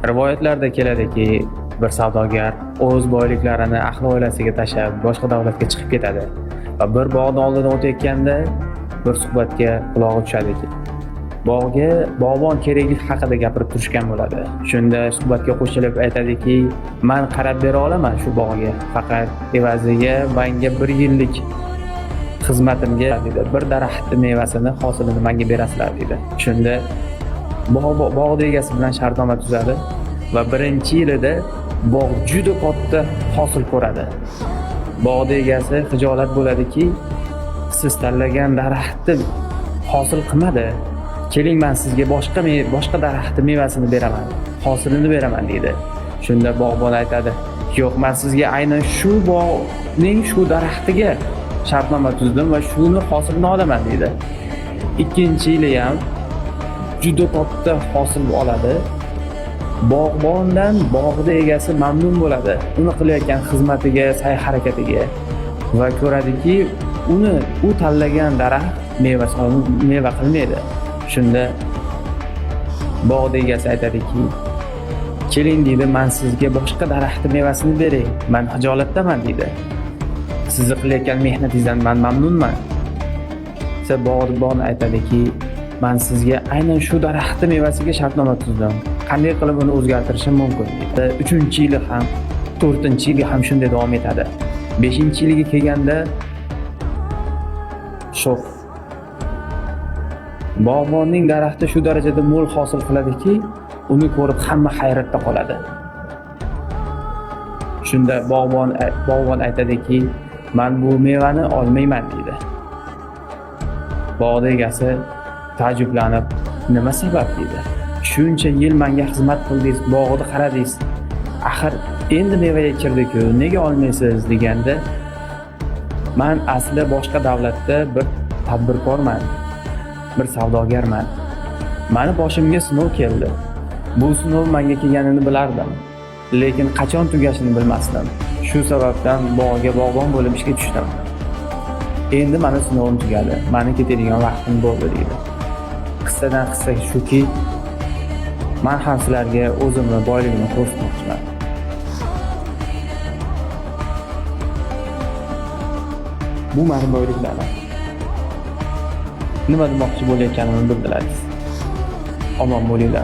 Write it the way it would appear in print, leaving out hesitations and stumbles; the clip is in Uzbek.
Rivoyatlarda keladiki, bir savdogar o'z boyliklarini ahli oilasiga tashlab boshqa davlatga chiqib ketadi va bir bog'ning oldidan o'tayotganda bir suhbatga qulog'i tushadiki, bog'ga bog'bon keraklik haqida gapirib turishgan bo'ladi. Shunda suhbatga qo'shilib aytadiki, men qarab bera olaman shu bog'ga, faqat evaziga menga 1 yillik xizmatimga dedi, bir daraxt mevasini hosilini menga berasizlar dedi. Shunda bog' egasi bilan shartnoma tuzadi va 1-yilida bog' juda katta hosil ko'radi. Bog' egasi xijolat bo'ladiki, siz tanlagan daraxtni hosil qilmadi. Keling, men sizga boshqa daraxtni mevasini beraman, hosilini beraman deydi. Shunda bog'bon aytadi, yo'q, men sizga aynan shu bog'ning shu daraxtiga shartnoma tuzdim va shuni hosilini olaman deydi. 2-yili ham juda katta hosil oladi. Bog'bondan bog'ni egasi mamnun bo'ladi. Uni qilayotgan xizmatiga, sa'y-harakatiga va ko'radiki, u tanlagan daraxt meva qilmaydi. Shunda bog' egasi aytadiki, keling deydi, men sizga boshqa daraxtni mevasini beray. Men hijolatdaman deydi. Sizni qilayotgan mehnatingizdan men mamnunman. Bog'bon aytadiki, men sizga aynan shu daraxtni mevasiga shartnoma tuzdim. Qanday qilib uni o'zgartirishim mumkin deydi. 3-yili ham, 4-yili ham shunday davom etadi. 5-yiliga kelganda shok. Bog'bonning daraxti shu darajada mo'l hosil qiladiki, uni ko'rib hamma hayratda qoladi. Shunda bog'bon aytadiki, men bu mevani olmayman deydi. Bog' egasi taajjublanib, nima sabab deydi. Shuncha yil menga xizmat qildingiz, bog'ni qaradingiz. Axir endi mevaga kirdi-ku, nega olmaysiz deganda, men asli boshqa davlatda bir tadbirkorman, bir savdogarman. Meni boshimga sinov keldi. Bu sinov menga kelganini bilardim, lekin qachon tugashini bilmasdim. Shu sababdan bog'ga bog'bon bo'lib ishga tushdim. Endi meni sinovim tugadi. Meni ketadigan vaqtim bo'ldi deydi. Qissadan qissa shuki, men ham sizlarga o'zimni boyligimni ko'rsatmoqchiman. Bu meni boyliklarim. Nima demoqchi bo'layotganimni bildilaringiz. Omon bo'linglar.